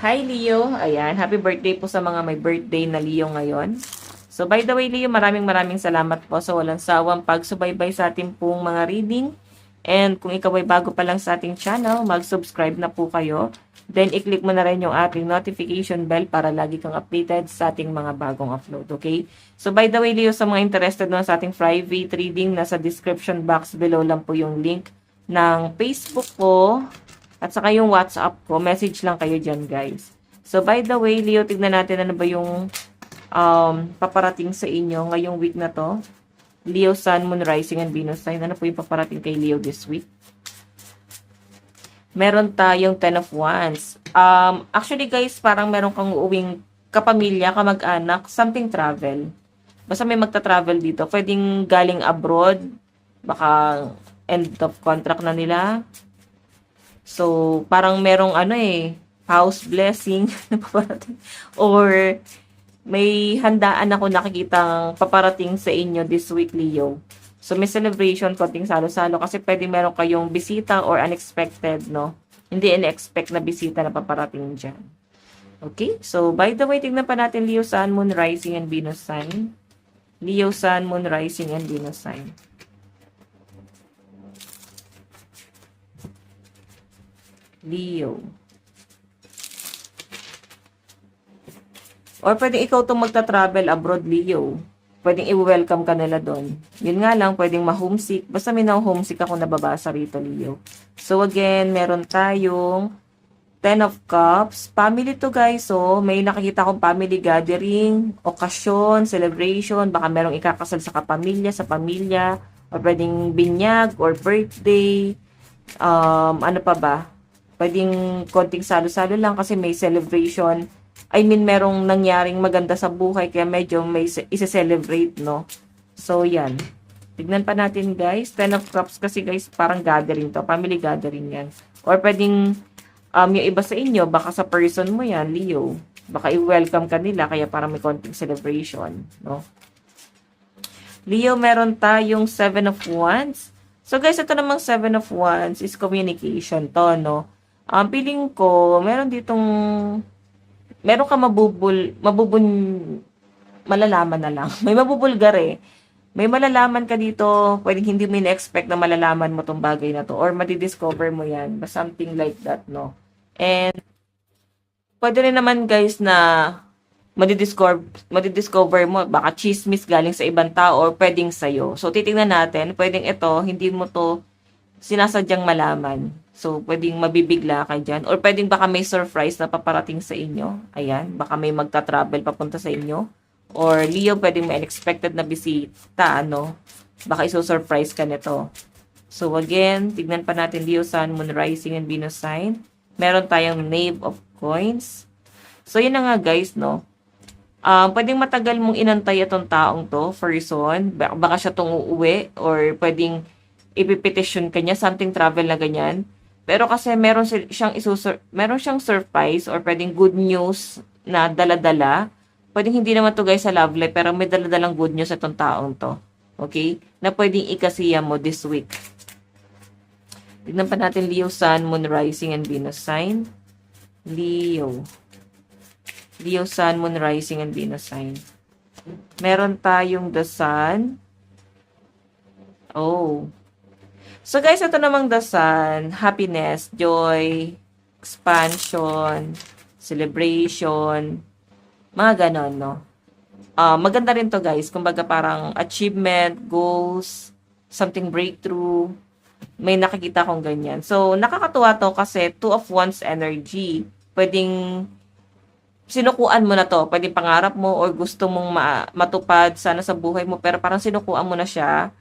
Hi Leo, ayan, happy birthday po sa mga may birthday na Leo ngayon. So by the way Leo, maraming salamat po sa walang sawang pagsubaybay sa ating pong mga reading. And kung ikaw ay bago pa lang sa ating channel, mag-subscribe na po kayo. Then i-click mo na rin yung ating notification bell para lagi kang updated sa ating mga bagong upload, okay? So by the way Leo, sa mga interested naman sa ating private reading, nasa description box below lang po yung link ng Facebook ko. At saka yung WhatsApp ko, message lang kayo dyan, guys. So, by the way, Leo, tignan natin ano ba yung paparating sa inyo ngayong week na to. Leo, Sun, Moon, Rising, and Venus sign. Ano po yung paparating kay Leo this week? Meron tayong Ten of Wands. Actually, guys, parang meron kang uuwing kapamilya, kamag-anak, something travel. Basta may magta-travel dito. Pwedeng galing abroad, baka end of contract na nila. So, parang merong house blessing na paparating. Or, may handaan ako nakikitang paparating sa inyo this week, Leo. So, may celebration, konting salo-salo. Kasi pwede meron kayong bisita or unexpected, no? Hindi in-expect na bisita na paparating dyan. Okay? So, by the way, tignan pa natin Leo, Sun, Moon, Rising, and Venus sign. Leo, Sun, Moon, Rising, and Venus sign. Leo. Or pwedeng ikaw itong magta-travel abroad, Leo. Pwedeng i-welcome ka nila doon. Yun nga lang, pwedeng ma-homesick. Basta may na-homesick ako nababasa rito, Leo. So again, meron tayong Ten of Cups. Family to, guys. So, may nakikita akong family gathering, okasyon, celebration. Baka merong ikakasal sa kapamilya, sa pamilya. Or pwedeng binyag or birthday. Ano pa ba? Pwedeng konting salo-salo lang kasi may celebration. I mean, merong nangyaring maganda sa buhay kaya medyo may isa-celebrate, no? So, yan. Tignan pa natin, guys. Ten of Cups kasi, guys, parang gathering to. Family gathering yan. Or pwedeng yung iba sa inyo, baka sa person mo yan, Leo. Baka i-welcome ka nila kaya parang may konting celebration, no? Leo, meron tayong Seven of Wands. So, guys, ito namang Seven of Wands is communication to, no? Feeling ko, meron ka malalaman na lang. May mabubulgar eh. May malalaman ka dito, pwedeng hindi mo in-expect na malalaman mo tong bagay na to, or madidiscover mo yan, but something like that, no? And, pwede rin naman guys na madidiscover mo, baka chismis galing sa ibang tao, or pwedeng sa'yo. So, titingnan natin, pwedeng ito, hindi mo to sinasadyang malaman. So, pwedeng mabibigla ka dyan. Or pwedeng baka may surprise na paparating sa inyo. Ayan, baka may magta-travel papunta sa inyo. Or Leo, pwedeng may unexpected na bisita, ano. Baka iso-surprise ka nito. So, again, tignan pa natin Leo, Sun, Moon, Rising, and Venus sign. Meron tayong Knave of Coins. So, yun na nga guys, no. Pwedeng matagal mong inantay itong taong to, person. Baka siya tong uuwi. Or pwedeng ipipetisyon ka niya, something travel na ganyan. Pero kasi meron siyang surprise or pwedeng good news na dala-dala. Pwedeng hindi naman to guys sa love life, pero may dala-dalang good news itong taong to. Okay? Na pwedeng ikasiya mo this week. Tignan pa natin Leo, Sun, Moon, Rising, and Venus sign. Leo. Leo, Sun, Moon, Rising, and Venus sign. Meron tayong the Sun. Oh. So guys, ito namang the Sun, happiness, joy, expansion, celebration, mga ganon, no? Maganda rin to guys, kumbaga parang achievement, goals, something breakthrough, may nakikita akong ganyan. So, nakakatuwa to kasi Two of Wands energy. Pwedeng sinukuan mo na to, pwedeng pangarap mo or gusto mong matupad sana sa buhay mo, pero parang sinukuan mo na siya.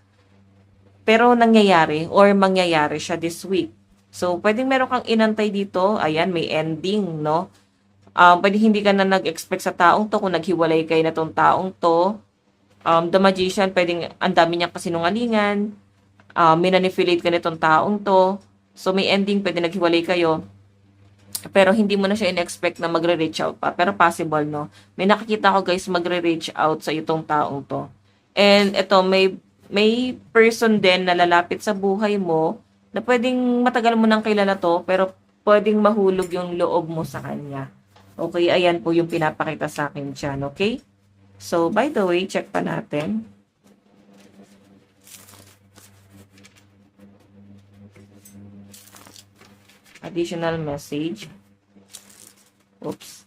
Pero nangyayari or mangyayari siya this week. So, pwedeng meron kang inantay dito. Ayan, may ending, no? Pwedeng hindi ka na nag-expect sa taong to kung naghiwalay kayo na tong taong to. The Magician, pwedeng ang dami niyang kasinungalingan. Minanipulate ka nitong taong to. So, may ending, pwede naghiwalay kayo. Pero hindi mo na siya in-expect na magre-reach out pa. Pero possible, no? May nakikita ko guys, magre-reach out sa itong taong to. And ito, may person din na lalapit sa buhay mo na pwedeng matagal mo nang kilala to, pero pwedeng mahulog yung loob mo sa kanya. Okay, ayan po yung pinapakita sa akin dyan, okay? So, by the way, check pa natin. Additional message. Oops.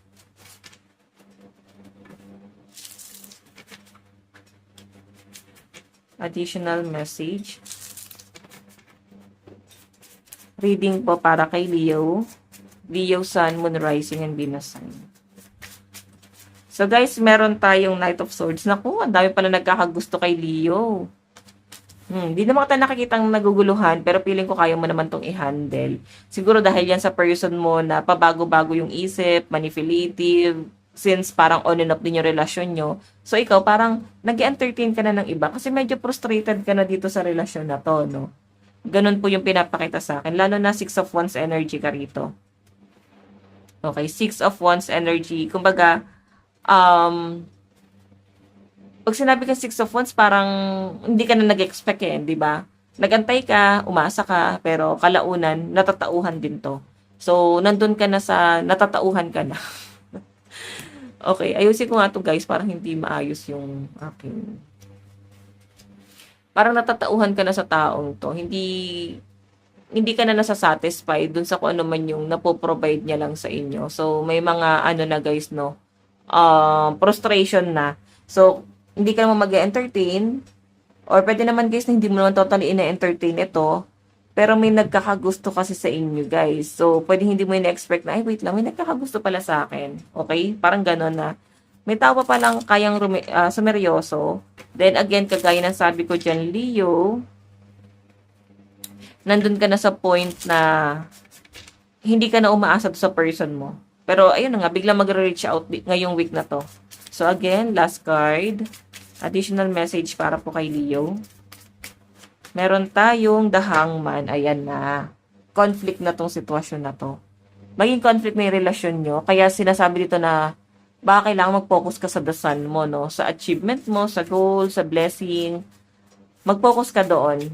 Additional message. Reading po para kay Leo. Leo, Sun, Moon, Rising, and Venus sign. So guys, meron tayong Knight of Swords. Naku, ang dami pala nagkakagusto kay Leo. Di naman kita nakikitang naguguluhan, pero feeling ko kaya mo naman tong i-handle. Siguro dahil yan sa person mo na pabago-bago yung isip, manipulative, since parang on and off din yung relasyon nyo. So ikaw parang nag-entertain ka na ng iba kasi medyo frustrated ka na dito sa relasyon na to, no? Ganun po yung pinapakita sa akin. Lalo na 6 of Wands energy ka rito. Okay, 6 of Wands energy. Kumbaga, pag sinabi ka 6 of Wands, parang hindi ka na nag-expect di ba? Nagantay ka, umasa ka, pero kalaunan, natatauhan din to. So, nandun ka na sa, natatauhan ka na. Okay, ayusin ko nga to guys, parang hindi maayos yung aking... Parang natatauhan ka na sa taong to. Hindi ka na nasa-satisfy dun sa kung ano man yung napoprovide niya lang sa inyo. So, may mga ano na guys, no? Frustration na. So, hindi ka naman mag-entertain, or pwede naman guys na hindi mo naman totally ina-entertain ito, pero may nagkakagusto kasi sa inyo guys. So, pwede hindi mo ina-expect na, ay wait lang, may nagkakagusto pala sa akin. Okay? Parang gano'n na. May tao pa palang kayang sumeryoso. Then again, kagaya ng sabi ko dyan, Leo, nandun ka na sa point na hindi ka na umaasa sa person mo. Pero ayun na nga, biglang mag-reach out ngayong week na to. So again, last card. Additional message para po kay Leo. Meron tayong The Hangman. Ayan na. Conflict na tong sitwasyon na to. Maging conflict na yung relasyon nyo. Kaya sinasabi dito na baka kailangan mag-focus ka sa the sun mo, no? Sa achievement mo, sa goal, sa blessing. Mag-focus ka doon.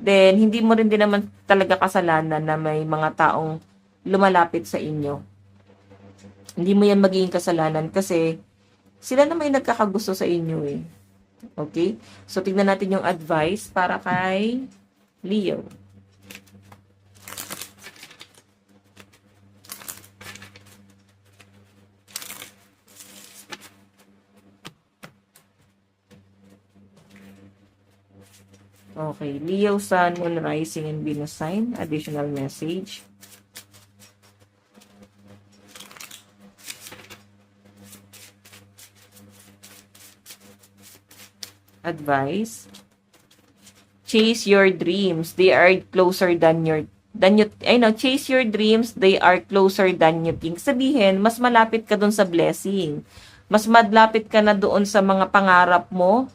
Then, hindi mo rin din naman talaga kasalanan na may mga taong lumalapit sa inyo. Hindi mo yan magiging kasalanan kasi sila na may nagkakagusto sa inyo eh. Okay? So, tignan natin yung advice para kay Leo. Okay. Leo, Sun, Moon, Rising, and Venus sign. Additional message. Advice. Chase your dreams. They are closer than you chase your dreams. They are closer than you think. Sabihin, mas malapit ka dun sa blessing. Mas malapit ka na doon sa mga pangarap mo,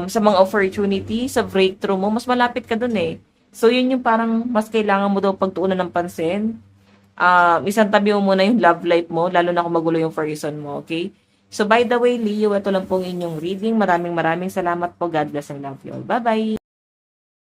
sa mga opportunity, sa breakthrough mo, mas malapit ka dun eh. So, yun yung parang mas kailangan mo daw pagtuunan ng pansin. Isang tabi mo muna yung love life mo, lalo na kung magulo yung person mo, okay? So, by the way, Leo, ito lang pong inyong reading. Maraming salamat po. God bless and love you all. Bye-bye!